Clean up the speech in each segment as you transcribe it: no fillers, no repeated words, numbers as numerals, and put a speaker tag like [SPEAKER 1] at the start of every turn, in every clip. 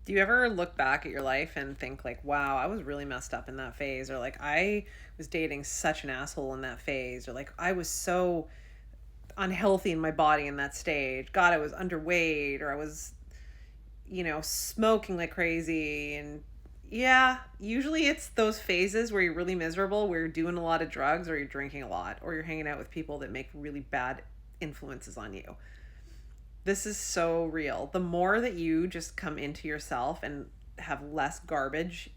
[SPEAKER 1] Do you ever look back at your life and think like, wow, I was really messed up in that phase, or like I was dating such an asshole in that phase, or like I was so unhealthy in my body in that stage. God, I was underweight, or I was, smoking like crazy. And yeah, usually it's those phases where you're really miserable, where you're doing a lot of drugs, or you're drinking a lot, or you're hanging out with people that make really bad influences on you. This is so real. The more that you just come into yourself and have less garbage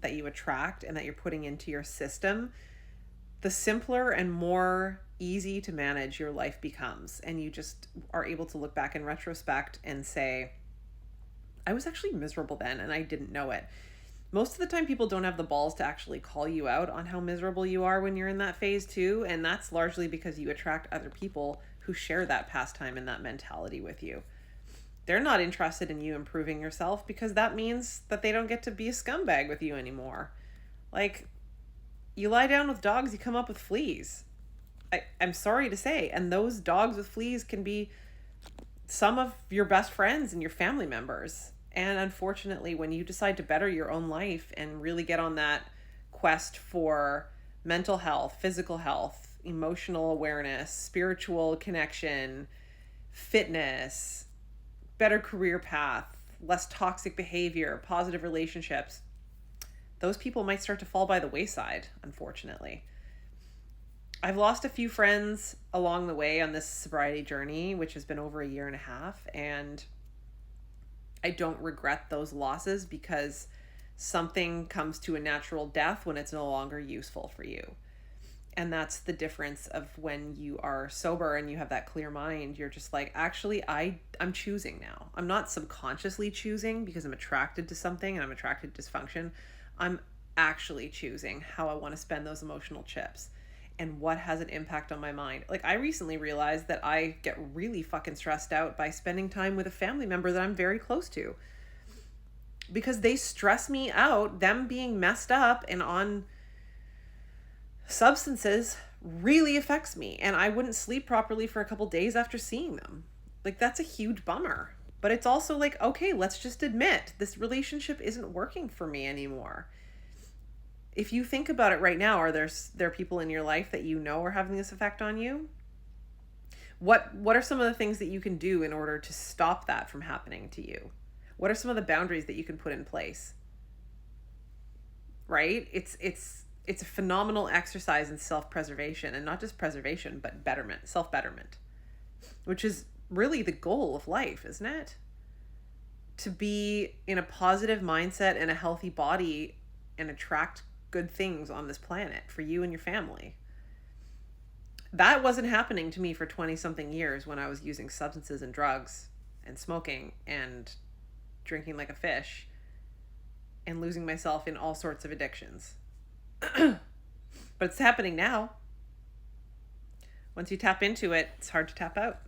[SPEAKER 1] that you attract and that you're putting into your system, the simpler and more easy to manage your life becomes. And you just are able to look back in retrospect and say, I was actually miserable then and I didn't know it. Most of the time, people don't have the balls to actually call you out on how miserable you are when you're in that phase too. And that's largely because you attract other people who share that pastime and that mentality with you. They're not interested in you improving yourself because that means that they don't get to be a scumbag with you anymore. Like, you lie down with dogs, you come up with fleas. I'm sorry to say. And those dogs with fleas can be some of your best friends and your family members. And unfortunately, when you decide to better your own life and really get on that quest for mental health, physical health, emotional awareness, spiritual connection, fitness, better career path, less toxic behavior, positive relationships, those people might start to fall by the wayside, unfortunately. I've lost a few friends along the way on this sobriety journey, which has been over a year and a half, and I don't regret those losses because something comes to a natural death when it's no longer useful for you. And that's the difference of when you are sober and you have that clear mind. You're just like, actually, I'm choosing now. I'm not subconsciously choosing because I'm attracted to something and I'm attracted to dysfunction. I'm actually choosing how I want to spend those emotional chips and what has an impact on my mind. Like, I recently realized that I get really fucking stressed out by spending time with a family member that I'm very close to because they stress me out. Them being messed up and on substances really affects me, and I wouldn't sleep properly for a couple days after seeing them. Like, that's a huge bummer. But it's also like, okay, let's just admit this relationship isn't working for me anymore. If you think about it right now, there people in your life that you know are having this effect on you? What are some of the things that you can do in order to stop that from happening to you? What are some of the boundaries that you can put in place? Right? It's a phenomenal exercise in self-preservation, and not just preservation, but betterment, self-betterment, which is really the goal of life, isn't it? To be in a positive mindset and a healthy body and attract good things on this planet for you and your family. That wasn't happening to me for 20 something years when I was using substances and drugs and smoking and drinking like a fish and losing myself in all sorts of addictions. But it's happening now. Once you tap into it, it's hard to tap out.